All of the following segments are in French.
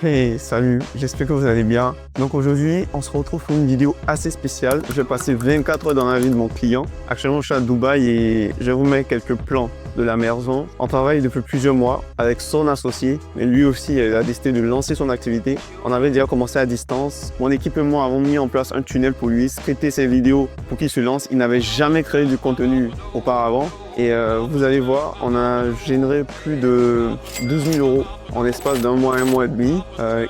Hey, salut, j'espère que vous allez bien. Donc aujourd'hui, on se retrouve pour une vidéo assez spéciale. Je vais passer 24 heures dans la vie de mon client. Actuellement, je suis à Dubaï et je vous mets quelques plans de la maison. On travaille depuis plusieurs mois avec son associé, mais lui aussi, il a décidé de lancer son activité. On avait déjà commencé à distance. Mon équipe et moi avons mis en place un tunnel pour lui, scripter ses vidéos pour qu'il se lance. Il n'avait jamais créé du contenu auparavant. Et vous allez voir, on a généré plus de 12 000 euros en l'espace d'un mois et demi.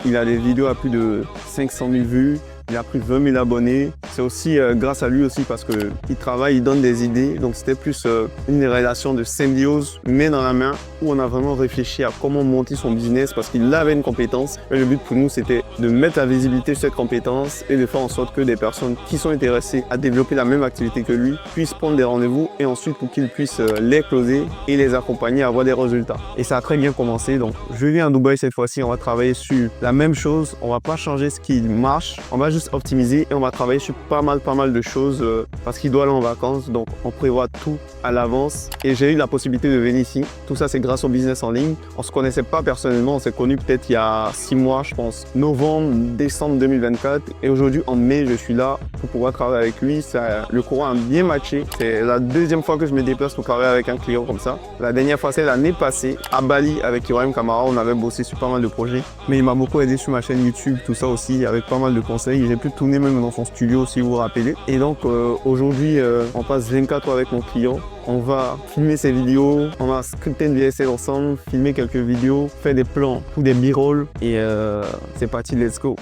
Il a des vidéos à plus de 500 000 vues. Il a pris 20 000 abonnés. C'est aussi grâce à lui aussi parce qu'il travaille, il donne des idées. Donc c'était plus une relation de symbiose, main dans la main, où on a vraiment réfléchi à comment monter son business parce qu'il avait une compétence. Et le but pour nous, c'était de mettre la visibilité sur cette compétence et de faire en sorte que des personnes qui sont intéressées à développer la même activité que lui puissent prendre des rendez-vous et ensuite pour qu'il puisse les closer et les accompagner à avoir des résultats. Et ça a très bien commencé. Donc je viens à Dubaï cette fois-ci, on va travailler sur la même chose. On va pas changer ce qui marche. On va juste optimiser et on va travailler sur pas mal de choses parce qu'il doit aller en vacances. Donc on prévoit tout à l'avance et j'ai eu la possibilité de venir ici. Tout ça, c'est grâce au business en ligne. On se connaissait pas personnellement. On s'est connus peut-être il y a 6 mois, je pense. Novembre, décembre 2024. Et aujourd'hui, en mai, je suis là pour pouvoir travailler avec lui. Le courant a bien matché. C'est la deuxième fois que je me déplace pour travailler avec un client comme ça. La dernière fois, c'est l'année passée à Bali avec Ibrahim Kamara. On avait bossé sur pas mal de projets. Mais il m'a beaucoup aidé sur ma chaîne YouTube, tout ça aussi, avec pas mal de conseils. J'ai pu tourner même dans son studio, si vous vous rappelez. Et donc, aujourd'hui, on passe 24 heures avec mon client. On va filmer ses vidéos, on va scripter une VSL ensemble, filmer quelques vidéos, faire des plans pour des b-rolls et c'est parti, let's go.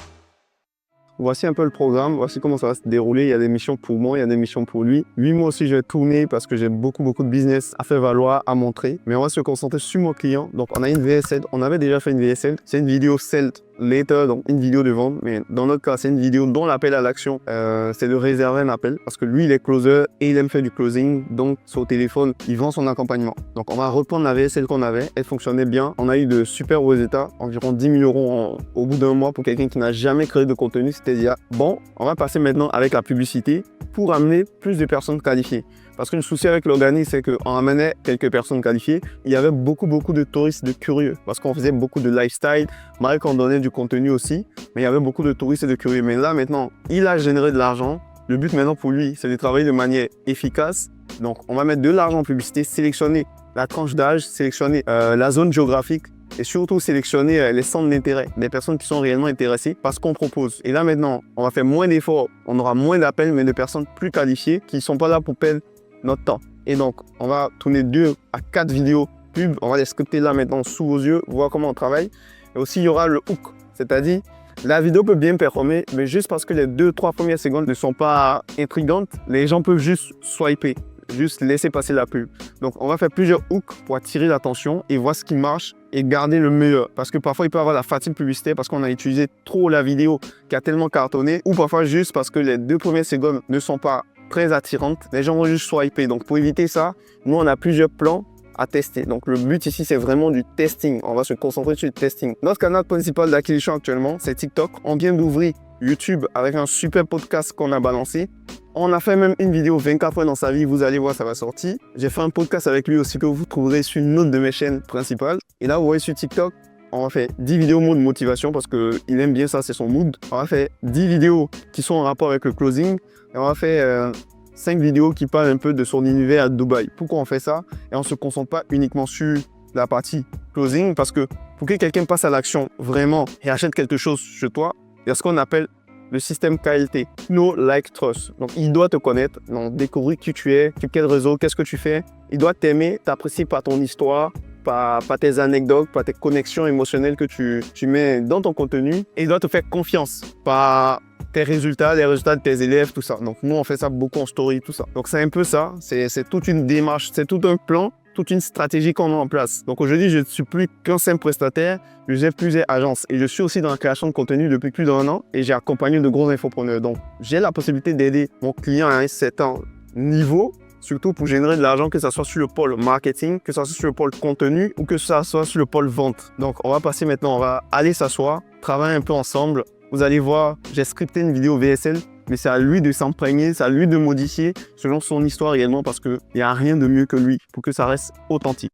Voici un peu le programme, voici comment ça va se dérouler. Il y a des missions pour moi, il y a des missions pour lui. Lui, moi aussi, je vais tourner parce que j'ai beaucoup de business à faire valoir, à montrer. Mais on va se concentrer sur mon client. Donc, on a une VSL, on avait déjà fait une VSL. C'est une vidéo sell later, donc une vidéo de vente. Mais dans notre cas, c'est une vidéo dont l'appel à l'action, c'est de réserver un appel. Parce que lui, il est closer et il aime faire du closing. Donc, sur téléphone, il vend son accompagnement. Donc, on va reprendre la VSL qu'on avait. Elle fonctionnait bien. On a eu de super résultats, environ 10 000 euros au bout d'un mois pour quelqu'un qui n'a jamais créé de contenu. C'est-à-dire, bon, on va passer maintenant avec la publicité pour amener plus de personnes qualifiées. Parce que le souci avec l'organisme, c'est qu'on amenait quelques personnes qualifiées. Il y avait beaucoup de touristes, de curieux. Parce qu'on faisait beaucoup de lifestyle, malgré qu'on donnait du contenu aussi. Mais il y avait beaucoup de touristes et de curieux. Mais là, maintenant, il a généré de l'argent. Le but maintenant pour lui, c'est de travailler de manière efficace. Donc, on va mettre de l'argent en publicité, sélectionner la tranche d'âge, sélectionner la zone géographique. Et surtout sélectionner les centres d'intérêt, des personnes qui sont réellement intéressées par ce qu'on propose. Et là maintenant, on va faire moins d'efforts, on aura moins d'appels, mais de personnes plus qualifiées qui ne sont pas là pour perdre notre temps. Et donc, on va tourner 2 à 4 vidéos pub, on va les scripter là maintenant sous vos yeux, voir comment on travaille. Et aussi, il y aura le hook, c'est-à-dire la vidéo peut bien performer, mais juste parce que les 2-3 premières secondes ne sont pas intrigantes, les gens peuvent juste swiper. Juste laisser passer la pub. Donc, on va faire plusieurs hooks pour attirer l'attention et voir ce qui marche et garder le meilleur. Parce que parfois, il peut y avoir la fatigue publicitaire parce qu'on a utilisé trop la vidéo qui a tellement cartonné ou parfois juste parce que les 2 premières secondes ne sont pas très attirantes. Les gens vont juste swiper. Donc, pour éviter ça, nous, on a plusieurs plans à tester. Donc, le but ici, c'est vraiment du testing. On va se concentrer sur le testing. Notre canal principal d'acquisition actuellement, c'est TikTok. On vient d'ouvrir YouTube avec un super podcast qu'on a balancé. On a fait même une vidéo 24 fois dans sa vie, vous allez voir, ça va sortir. J'ai fait un podcast avec lui aussi que vous trouverez sur une autre de mes chaînes principales. Et là, vous voyez sur TikTok, on va faire 10 vidéos mode motivation parce qu'il aime bien ça, c'est son mood. On va faire 10 vidéos qui sont en rapport avec le closing. Et on va faire 5 vidéos qui parlent un peu de son univers à Dubaï. Pourquoi on fait ça? Et on ne se concentre pas uniquement sur la partie closing parce que pour que quelqu'un passe à l'action vraiment et achète quelque chose chez toi, il y a ce qu'on appelle le système KLT, Know, Like, Trust. Donc, il doit te connaître, donc découvrir qui tu es, sur quel réseau, qu'est-ce que tu fais. Il doit t'aimer, t'apprécier par ton histoire, par tes anecdotes, par tes connexions émotionnelles que tu mets dans ton contenu. Et il doit te faire confiance par tes résultats, les résultats de tes élèves, tout ça. Donc, nous, on fait ça beaucoup en story, tout ça. Donc, c'est un peu ça. C'est toute une démarche, c'est tout un plan, toute une stratégie qu'on met en place. Donc aujourd'hui, je ne suis plus qu'un simple prestataire, je gère plusieurs agences et je suis aussi dans la création de contenu depuis plus d'1 an et j'ai accompagné de gros infopreneurs. Donc j'ai la possibilité d'aider mon client à un certain niveau, surtout pour générer de l'argent, que ce soit sur le pôle marketing, que ce soit sur le pôle contenu ou que ce soit sur le pôle vente. Donc on va passer maintenant, on va aller s'asseoir, travailler un peu ensemble. Vous allez voir, j'ai scripté une vidéo VSL. Mais c'est à lui de s'imprégner, c'est à lui de modifier selon son histoire réellement parce qu'il n'y a rien de mieux que lui pour que ça reste authentique.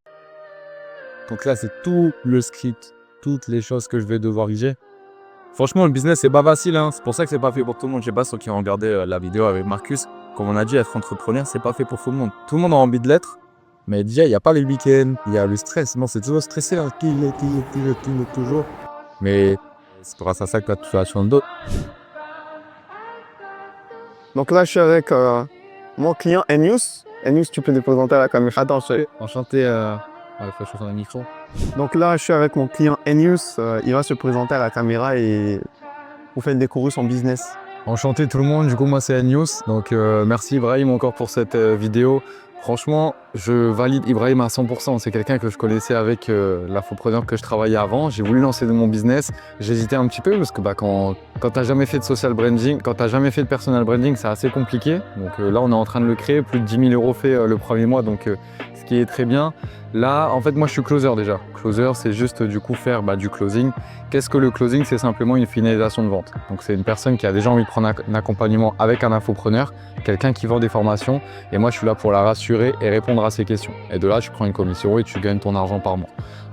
Donc là, c'est tout le script, toutes les choses que je vais devoir corriger. Franchement, le business, c'est pas facile, hein. C'est pour ça que c'est pas fait pour tout le monde. Je sais pas ceux qui ont regardé la vidéo avec Marcus. Comme on a dit, être entrepreneur, c'est pas fait pour tout le monde. Tout le monde a envie de l'être. Mais déjà, il n'y a pas les week-ends, il y a le stress. Non, c'est toujours stressé, hein. Toujours. Mais c'est grâce à ça que tu as tout sur le dos. Donc là, je suis avec mon client Enius. Enius, tu peux te présenter à la caméra. Attends, Enchanté. Il faut changer un micro. Donc là, je suis avec mon client Enius. Il va se présenter à la caméra et vous faire découvrir son business. Enchanté tout le monde, du coup moi c'est Enius, donc merci Ibrahim encore pour cette vidéo. Franchement, je valide Ibrahim à 100%, c'est quelqu'un que je connaissais avec l'infopreneur que je travaillais avant. J'ai voulu lancer mon business, j'hésitais un petit peu parce que quand tu n'as jamais fait de social branding, quand tu n'as jamais fait de personal branding, c'est assez compliqué. Donc là on est en train de le créer, plus de 10 000 € fait le premier mois, donc ce qui est très bien. Là, en fait, moi, je suis closer déjà. Closer, c'est juste du coup faire du closing. Qu'est-ce que le closing? C'est simplement une finalisation de vente. Donc, c'est une personne qui a déjà envie de prendre un accompagnement avec un infopreneur, quelqu'un qui vend des formations. Et moi, je suis là pour la rassurer et répondre à ses questions. Et de là, tu prends une commission et tu gagnes ton argent par mois.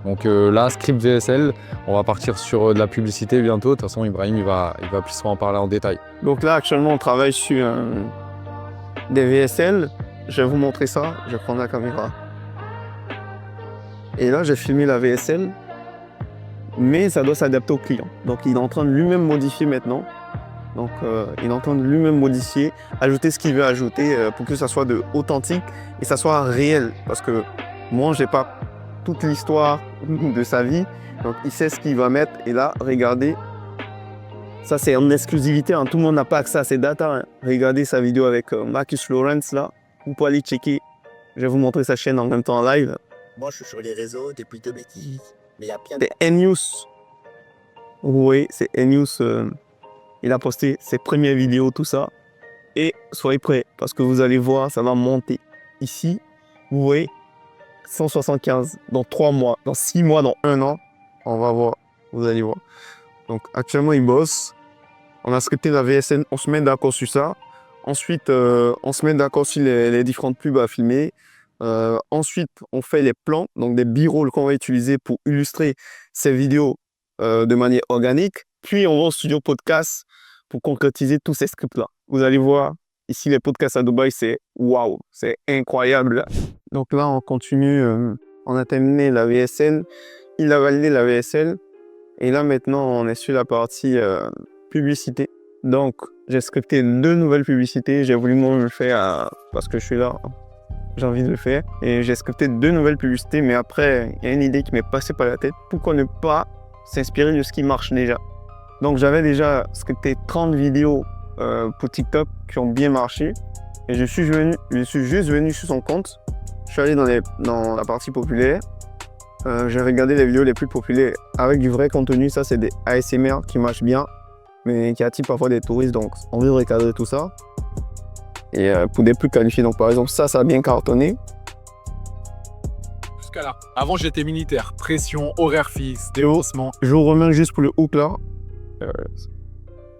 Donc là, script VSL, on va partir sur de la publicité bientôt. De toute façon, Ibrahim, il va plus en parler en détail. Donc là, actuellement, on travaille sur des VSL. Je vais vous montrer ça. Je vais prendre la caméra. Et là, j'ai filmé la VSL, mais ça doit s'adapter au client. Donc, il est en train de lui-même modifier maintenant. Donc, il est en train de lui-même modifier, ajouter ce qu'il veut ajouter pour que ça soit authentique et ça soit réel. Parce que moi, je n'ai pas toute l'histoire de sa vie. Donc, il sait ce qu'il va mettre. Et là, regardez, ça, c'est en exclusivité. Hein. Tout le monde n'a pas accès à ces datas. Hein. Regardez sa vidéo avec Marcus Lawrence, là. Vous pouvez aller checker. Je vais vous montrer sa chaîne en même temps en live. Moi, je suis sur les réseaux depuis 2010, mais il y a plein de... C'est Enius. Oui, c'est Enius. Il a posté ses premières vidéos, tout ça. Et soyez prêts, parce que vous allez voir, ça va monter. Ici, vous voyez, 175 dans 3 mois, dans 6 mois, dans 1 an. On va voir, vous allez voir. Donc, actuellement, il bosse. On a scripté la VSN, on se met d'accord sur ça. Ensuite, on se met d'accord sur les différentes pubs à filmer. Ensuite, on fait les plans, donc des b-rolls qu'on va utiliser pour illustrer ces vidéos de manière organique. Puis, on va au studio podcast pour concrétiser tous ces scripts-là. Vous allez voir, ici, les podcasts à Dubaï, c'est waouh, c'est incroyable. Donc là, on continue. On a terminé la VSL. Il a validé la VSL. Et là, maintenant, on est sur la partie publicité. Donc, j'ai scripté 2 nouvelles publicités. J'ai voulu moi le faire parce que je suis là. J'ai envie de le faire. Et j'ai scripté 2 nouvelles publicités, mais après, il y a une idée qui m'est passée par la tête. Pourquoi ne pas s'inspirer de ce qui marche déjà? Donc, j'avais déjà scripté 30 vidéos pour TikTok qui ont bien marché. Et je suis juste venu sur son compte. Je suis allé dans la partie populaire. J'ai regardé les vidéos les plus populaires avec du vrai contenu. Ça, c'est des ASMR qui marchent bien, mais qui attirent parfois des touristes. Donc, on veut recadrer tout ça. Et pour des plus qualifiés, donc par exemple, ça a bien cartonné. Jusqu'à là. Avant, j'étais militaire. Pression, horaire fixe, déhaussement. Je vous remets juste pour le hook là.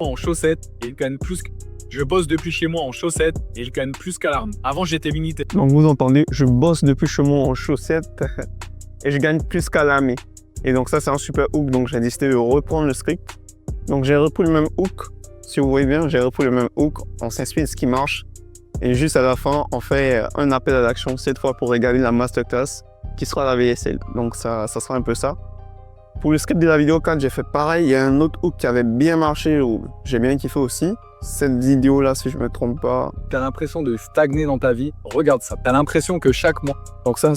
En chaussettes, et il gagne plus que... Je bosse depuis chez moi en chaussettes et il gagne plus qu'à l'arme. Avant, j'étais militaire. Donc vous entendez, je bosse depuis chez moi en chaussettes et je gagne plus qu'à l'armée. Et donc ça, c'est un super hook. Donc j'ai décidé de reprendre le script. Donc j'ai repris le même hook. Si vous voyez bien, j'ai repris le même hook. On s'inspire de ce qui marche. Et juste à la fin, on fait un appel à l'action, cette fois pour regarder la masterclass qui sera la VSL. Donc ça sera un peu ça. Pour le script de la vidéo 4, j'ai fait pareil. Il y a un autre hook qui avait bien marché, où j'ai bien kiffé aussi. Cette vidéo-là, si je me trompe pas. T'as l'impression de stagner dans ta vie. Regarde ça. T'as l'impression que chaque mois... Donc ça,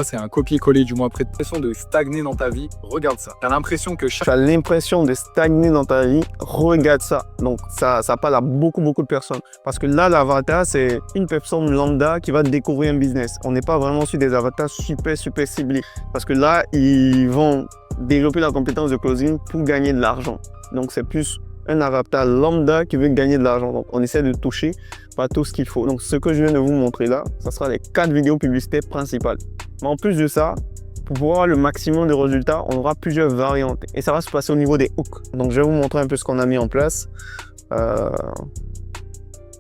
c'est un copier-coller du mois après. T'as l'impression de stagner dans ta vie. Regarde ça. T'as l'impression que chaque... Tu as l'impression de stagner dans ta vie. Regarde ça. Donc ça parle à beaucoup de personnes. Parce que là, l'avatar, c'est une personne lambda qui va découvrir un business. On n'est pas vraiment sur des avatars super ciblés. Parce que là, ils vont développer la compétence de closing pour gagner de l'argent. Donc c'est plus un avatar lambda qui veut gagner de l'argent. Donc on essaie de toucher pas tout ce qu'il faut. Donc ce que je viens de vous montrer là, ça sera les 4 vidéos publicitaires principales. Mais en plus de ça, pour voir le maximum de résultats, on aura plusieurs variantes. Et ça va se passer au niveau des hooks. Donc je vais vous montrer un peu ce qu'on a mis en place.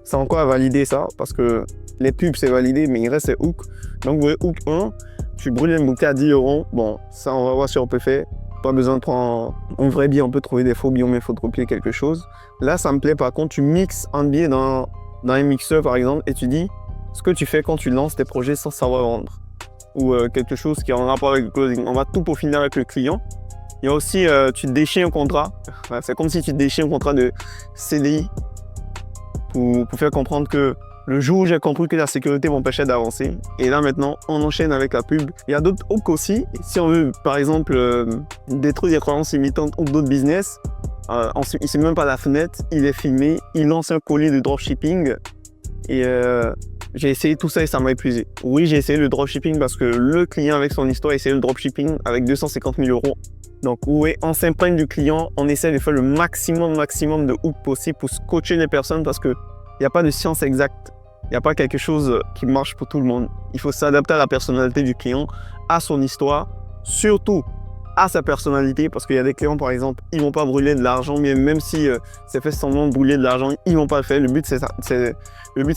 C'est encore à valider ça, parce que les pubs c'est validé, mais il reste les hooks. Donc vous voyez, hook 1, tu brûles une bouteille à 10 €. Bon, ça on va voir si on peut faire. Pas besoin de prendre un vrai billet, on peut trouver des faux billets, mais il faut recopier quelque chose. Là, ça me plaît, par contre, tu mixes un billet dans un mixeur, par exemple, et tu dis ce que tu fais quand tu lances tes projets sans savoir vendre. Ou quelque chose qui est en rapport avec le closing. On va tout peaufiner avec le client. Il y a aussi, tu déchires un contrat. C'est comme si tu déchires un contrat de CDI pour faire comprendre que le jour où j'ai compris que la sécurité m'empêchait d'avancer, et là maintenant, on enchaîne avec la pub. Il y a d'autres hooks aussi. Si on veut, par exemple, détruire des croyances limitantes ou d'autres business, il ne sait même pas la fenêtre, il est filmé, il lance un colis de dropshipping. Et j'ai essayé tout ça et ça m'a épuisé. Oui, j'ai essayé le dropshipping parce que le client avec son histoire a essayé le dropshipping avec 250 000 €. Donc oui, on s'imprègne du client, on essaie de faire le maximum de hooks possible pour coacher les personnes parce qu'il n'y a pas de science exacte. Il n'y a pas quelque chose qui marche pour tout le monde. Il faut s'adapter à la personnalité du client, à son histoire, surtout à sa personnalité, parce qu'il y a des clients, par exemple, ils ne vont pas brûler de l'argent, mais même si c'est fait semblant de brûler de l'argent, ils ne vont pas le faire. Le but,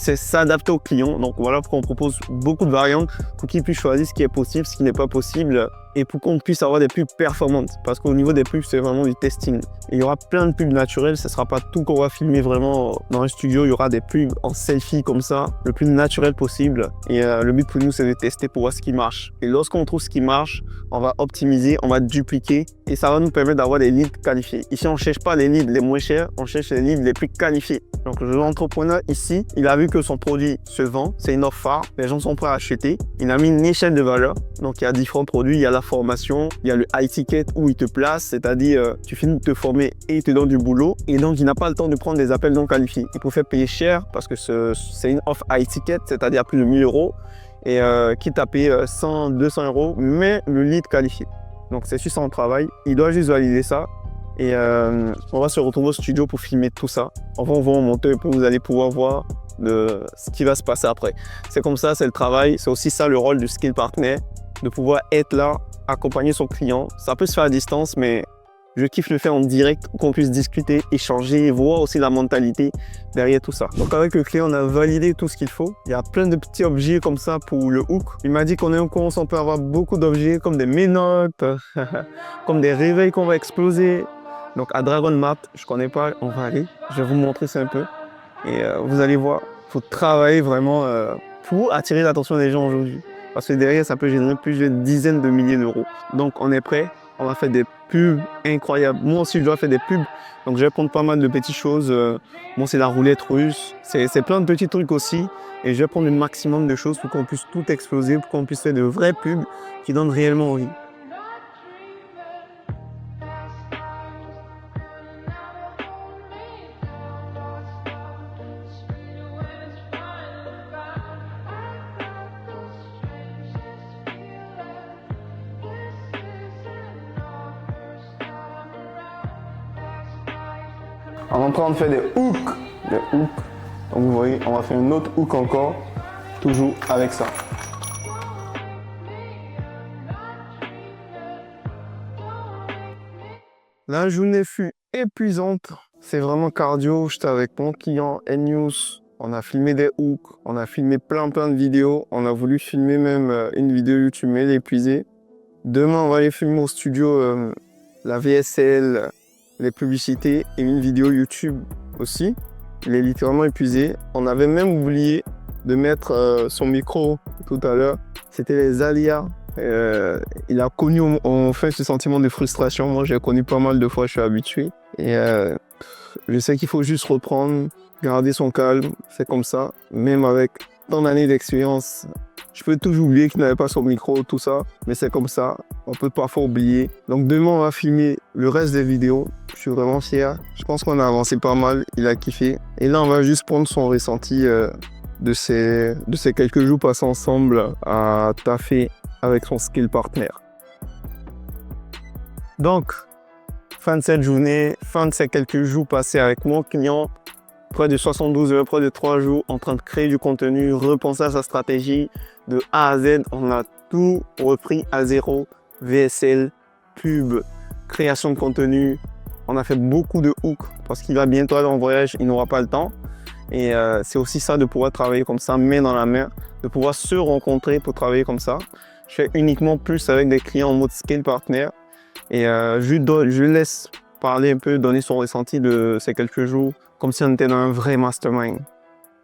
c'est s'adapter au client. Donc voilà pourquoi on propose beaucoup de variantes pour qu'ils puissent choisir ce qui est possible, ce qui n'est pas possible, et pour qu'on puisse avoir des pubs performantes. Parce qu'au niveau des pubs, c'est vraiment du testing. Et il y aura plein de pubs naturelles, ce ne sera pas tout qu'on va filmer vraiment dans un studio. Il y aura des pubs en selfie comme ça, le plus naturel possible. Et le but pour nous, c'est de tester pour voir ce qui marche. Et lorsqu'on trouve ce qui marche, on va optimiser, on va dupliquer, et ça va nous permettre d'avoir des leads qualifiés. Ici, on ne cherche pas les leads les moins chers, on cherche les leads les plus qualifiés. Donc l'entrepreneur ici, il a vu que son produit se vend, c'est une offre phare, les gens sont prêts à acheter. Il a mis une échelle de valeur, donc il y a différents produits, il y a la formation, il y a le high ticket où il te place, c'est-à-dire tu finis de te former et il te donne du boulot, et donc il n'a pas le temps de prendre des appels non qualifiés. Il peut faire payer cher parce que c'est une offre high ticket, c'est-à-dire plus de 1 000 €, et quitte à payer 100, 200 €, mais le lead qualifié. Donc c'est sur son travail, il doit juste valider ça. Et on va se retrouver au studio pour filmer tout ça. Enfin, on va en monter un peu, vous allez pouvoir voir ce qui va se passer après. C'est comme ça, c'est le travail. C'est aussi ça le rôle du skill partner, de pouvoir être là, accompagner son client. Ça peut se faire à distance, mais je kiffe le faire en direct, qu'on puisse discuter, échanger, voir aussi la mentalité derrière tout ça. Donc avec le client, on a validé tout ce qu'il faut. Il y a plein de petits objets comme ça pour le hook. Il m'a dit qu'on est en course, on peut avoir beaucoup d'objets comme des menottes, comme des réveils qu'on va exploser. Donc à Dragon Mart, je ne connais pas, on va aller. Je vais vous montrer ça un peu. Et vous allez voir, il faut travailler vraiment pour attirer l'attention des gens aujourd'hui. Parce que derrière, ça peut générer plusieurs dizaines de milliers d'euros. Donc on est prêt, on va faire des pubs incroyables. Moi aussi, je dois faire des pubs. Donc je vais prendre pas mal de petites choses. Bon, c'est la roulette russe. C'est plein de petits trucs aussi. Et je vais prendre le maximum de choses pour qu'on puisse tout exploser, pour qu'on puisse faire de vraies pubs qui donnent réellement envie. On est en train de faire des hooks. Donc vous voyez, on va faire une autre hook encore, toujours avec ça. La journée fut épuisante. C'est vraiment cardio. J'étais avec mon client N-News. On a filmé des hooks, on a filmé plein de vidéos. On a voulu filmer même une vidéo YouTube, mais elle est épuisée. Demain, on va aller filmer au studio la VSL, les publicités et une vidéo YouTube aussi. Il est littéralement épuisé. On avait même oublié de mettre son micro tout à l'heure. C'était les aléas. Il a connu enfin ce sentiment de frustration. Moi, j'ai connu pas mal de fois, je suis habitué. Et je sais qu'il faut juste reprendre, garder son calme. C'est comme ça. Même avec tant d'années d'expérience, je peux toujours oublier qu'il n'avait pas son micro, tout ça. Mais c'est comme ça. On peut parfois oublier. Donc demain, on va filmer le reste des vidéos. Je suis vraiment fier. Je pense qu'on a avancé pas mal. Il a kiffé. Et là, on va juste prendre son ressenti de ces quelques jours passés ensemble à taffer avec son skill partner. Donc, fin de cette journée, fin de ces quelques jours passés avec mon client, près de 72 heures, près de 3 jours, en train de créer du contenu, repenser à sa stratégie de A à Z. On a tout repris à zéro. VSL, pub, création de contenu. On a fait beaucoup de hooks parce qu'il va bientôt aller en voyage, il n'aura pas le temps. Et c'est aussi ça de pouvoir travailler comme ça, main dans la main, de pouvoir se rencontrer pour travailler comme ça. Je fais uniquement plus avec des clients en mode skill partner. Et je le laisse parler un peu, donner son ressenti de ces quelques jours, comme si on était dans un vrai mastermind.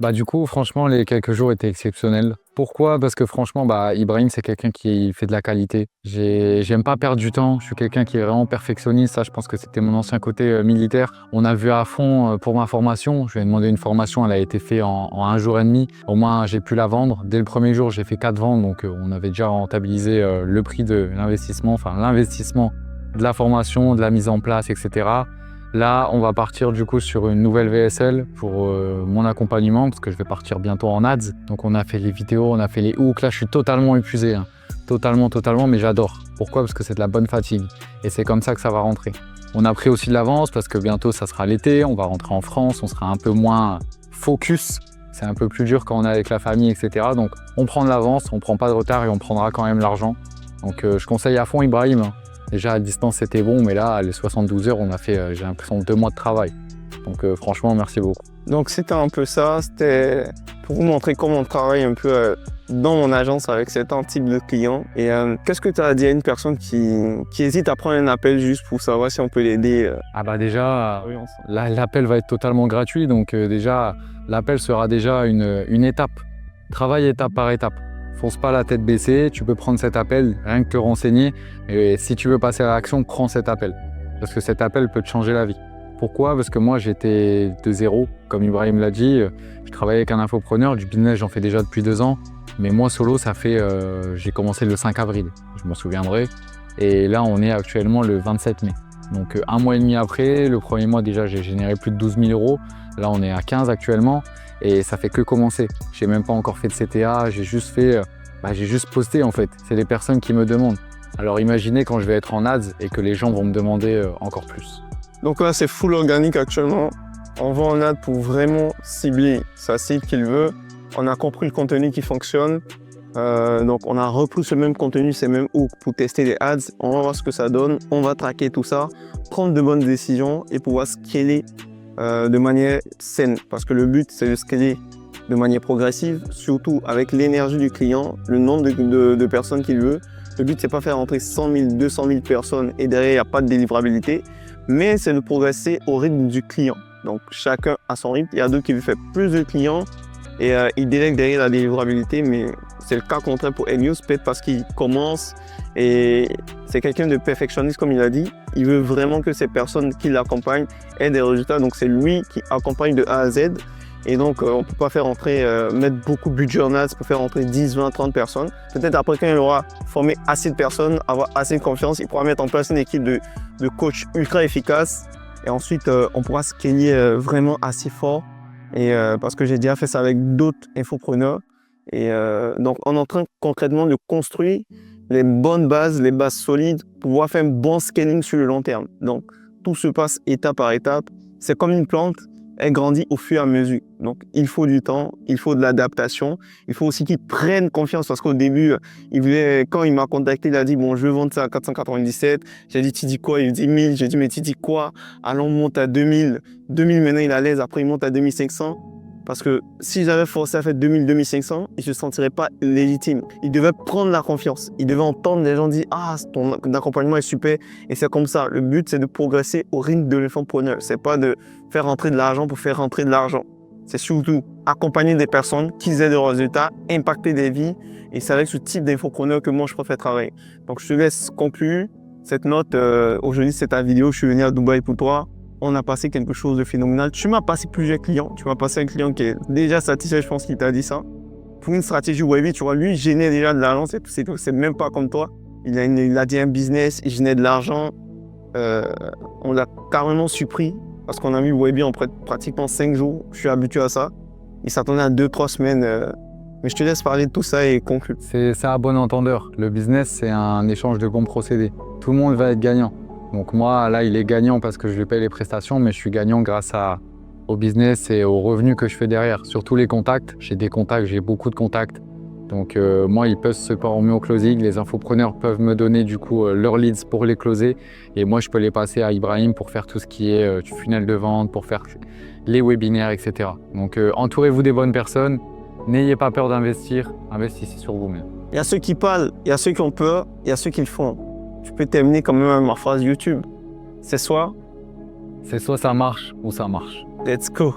Bah du coup, franchement, les quelques jours étaient exceptionnels. Pourquoi? Parce que franchement, Ibrahim, c'est quelqu'un qui fait de la qualité. J'aime pas perdre du temps. Je suis quelqu'un qui est vraiment perfectionniste. Ça, je pense que c'était mon ancien côté militaire. On a vu à fond pour ma formation. Je lui ai demandé une formation. Elle a été faite en 1 jour et demi. Au moins, j'ai pu la vendre. Dès le premier jour, j'ai fait 4 ventes. Donc, on avait déjà rentabilisé le prix de l'investissement, enfin l'investissement de la formation, de la mise en place, etc. Là, on va partir du coup sur une nouvelle VSL pour mon accompagnement parce que je vais partir bientôt en ads. Donc on a fait les vidéos, on a fait les hooks. Là, je suis totalement épuisé, hein. Totalement, mais j'adore. Pourquoi? Parce que c'est de la bonne fatigue et c'est comme ça que ça va rentrer. On a pris aussi de l'avance parce que bientôt, ça sera l'été. On va rentrer en France, on sera un peu moins focus. C'est un peu plus dur quand on est avec la famille, etc. Donc on prend de l'avance, on prend pas de retard et on prendra quand même l'argent. Donc je conseille à fond Ibrahim. Déjà à distance c'était bon, mais là les 72 heures on a fait, j'ai l'impression, 2 mois de travail. Donc franchement merci beaucoup. Donc c'était un peu ça, c'était pour vous montrer comment on travaille un peu dans mon agence avec certains types de clients. Et qu'est-ce que tu as à dire à une personne qui hésite à prendre un appel juste pour savoir si on peut l'aider Déjà, l'appel va être totalement gratuit, donc déjà l'appel sera déjà une étape. Travaille étape par étape. Fonce pas la tête baissée, tu peux prendre cet appel, rien que te renseigner. Et si tu veux passer à l'action, prends cet appel. Parce que cet appel peut te changer la vie. Pourquoi? Parce que moi, j'étais de zéro. Comme Ibrahim l'a dit, je travaillais avec un infopreneur. Du business, j'en fais déjà depuis 2 ans. Mais moi, solo, ça fait... j'ai commencé le 5 avril, je m'en souviendrai. Et là, on est actuellement le 27 mai. Donc, 1 mois et demi après, le premier mois, déjà, j'ai généré plus de 12 000 €. Là, on est à 15 actuellement. Et ça fait que commencer. J'ai même pas encore fait de CTA, j'ai juste posté en fait. C'est les personnes qui me demandent. Alors imaginez quand je vais être en ads et que les gens vont me demander encore plus. Donc là c'est full organique actuellement. On va en ad pour vraiment cibler sa cible qu'il veut. On a compris le contenu qui fonctionne. Donc on a repris ce même contenu, ces mêmes hooks pour tester les ads. On va voir ce que ça donne. On va traquer tout ça, prendre de bonnes décisions et pouvoir scaler de manière saine, parce que le but c'est de scaler de manière progressive, surtout avec l'énergie du client, le nombre de personnes qu'il veut. Le but c'est pas faire rentrer 100 000, 200 000 personnes et derrière il n'y a pas de délivrabilité, mais c'est de progresser au rythme du client. Donc chacun a son rythme. Il y a d'autres qui veulent faire plus de clients et ils délèguent derrière la délivrabilité, mais c'est le cas contraire pour Enius, peut-être parce qu'il commence et c'est quelqu'un de perfectionniste comme il a dit. Il veut vraiment que ces personnes qui l'accompagnent aient des résultats, donc c'est lui qui accompagne de A à Z. Et donc on ne peut pas faire entrer, mettre beaucoup de budget en ads pour faire entrer 10, 20, 30 personnes. Peut-être après quand il aura formé assez de personnes, avoir assez de confiance, il pourra mettre en place une équipe de coachs ultra efficaces. Et ensuite on pourra scaler vraiment assez fort. Et parce que j'ai déjà fait ça avec d'autres infopreneurs. Et donc on est en train concrètement de construire les bonnes bases, les bases solides pour pouvoir faire un bon scaling sur le long terme. Donc tout se passe étape par étape. C'est comme une plante, elle grandit au fur et à mesure. Donc il faut du temps, il faut de l'adaptation. Il faut aussi qu'il prenne confiance parce qu'au début, quand il m'a contacté, il a dit bon je veux vendre ça à 497. J'ai dit tu dis quoi? Il me dit 1000. J'ai dit mais tu dis quoi? Allons on monte à 2000. 2000 maintenant il est à l'aise, après il monte à 2500. Parce que si j'avais forcé à faire 2000, 2500, il ne se sentirait pas légitime. Il devait prendre la confiance. Il devait entendre les gens dire « Ah, ton accompagnement est super ». Et c'est comme ça. Le but, c'est de progresser au rythme de l'infopreneur. Ce n'est pas de faire rentrer de l'argent pour faire rentrer de l'argent. C'est surtout accompagner des personnes qui aient des résultats, impacter des vies. Et c'est avec ce type d'infopreneur que moi, je préfère travailler. Donc, je te laisse conclure cette note. Aujourd'hui, c'est ta vidéo. Je suis venu à Dubaï pour toi. On a passé quelque chose de phénoménal. Tu m'as passé plusieurs clients. Tu m'as passé un client qui est déjà satisfait, je pense qu'il t'a dit ça. Pour une stratégie Webby, tu vois, lui, il génère déjà de l'argent. C'est même pas comme toi. Il a dit un business, il génère de l'argent. On l'a carrément surpris parce qu'on a mis Webby en pratiquement 5 jours. Je suis habitué à ça. Il s'attendait à 2-3 semaines. Mais je te laisse parler de tout ça et conclure. C'est à bon entendeur. Le business, c'est un échange de bons procédés. Tout le monde va être gagnant. Donc moi, là, il est gagnant parce que je lui paye les prestations, mais je suis gagnant grâce au business et aux revenus que je fais derrière. Surtout les contacts. J'ai des contacts, j'ai beaucoup de contacts. Donc moi, ils peuvent se former au closing. Les infopreneurs peuvent me donner du coup leurs leads pour les closer. Et moi, je peux les passer à Ibrahim pour faire tout ce qui est du funnel de vente, pour faire les webinaires, etc. Donc entourez-vous des bonnes personnes. N'ayez pas peur d'investir. Investissez sur vous-même. Il y a ceux qui parlent, il y a ceux qui ont peur, il y a ceux qui le font. je peux terminer quand même ma phrase YouTube. C'est soit C'est soit ça marche ou ça marche. let's go.